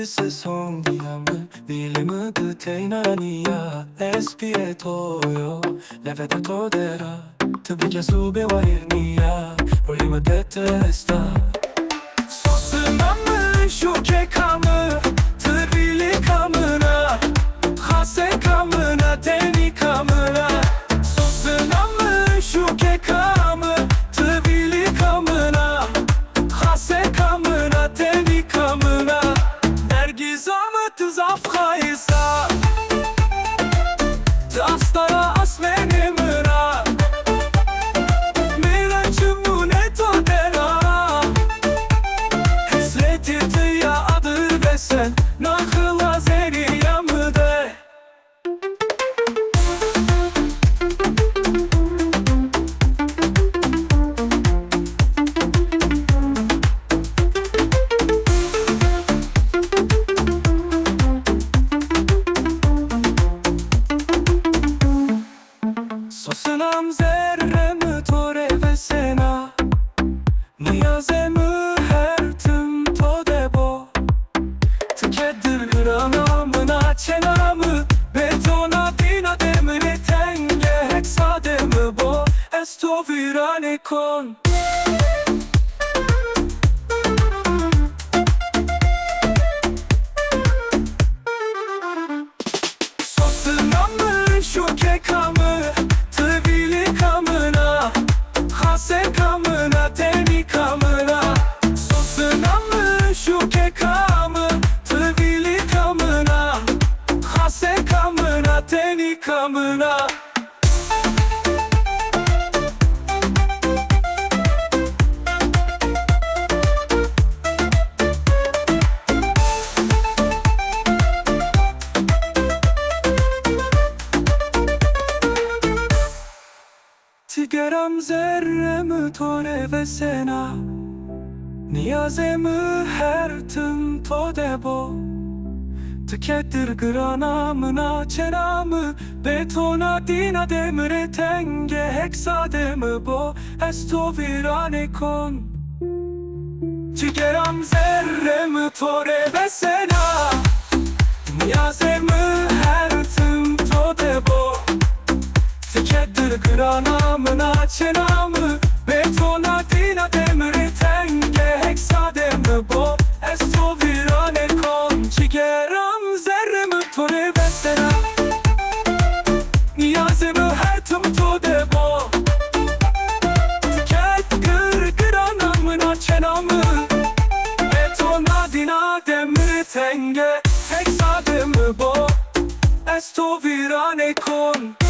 se sogniamo di limite teinania espiratorio leve de todera tabii ki sube wa irnia rolima de testa sosunamı şu ke kamı tıbili kamına hase kamına teni kamına sosunamı şu ke kamı tıbili kamına hase kamına teni kamına nergiz amı zafkaysa Astara asmenimra Miraçımune todera Hesreti tıya adır ve sen Nakıla zeriyamı de Sosunam zerremi tore ve sena Niyazemi her tüm todebo Tükedir granamına çenamı Betona dina demini tenge heksa demi bo Esto virane kon Sosunamı şu kekamı Hase kamına teni kamına Sosunamı şu ke kamı tıvili kamına Hase kamına teni kamına Tigeram zerremi tore ve sena Niyazemi her tüm todebo Tüketir granamına çenamı Betona dina demire tenge heksa demi bo Esto virane kon Tigeram zerremi tore ve sena Niyazemi her tüm todebo Tükedir granamına çenamı Betona dina demiri tenge heksa demi bo Esto virane kon Cigeram zerremi tore ve sena Niyazemi her tüm todebo Tükedir granamına çenamı Betona dina demiri tenge heksa demi bo Esto virane kon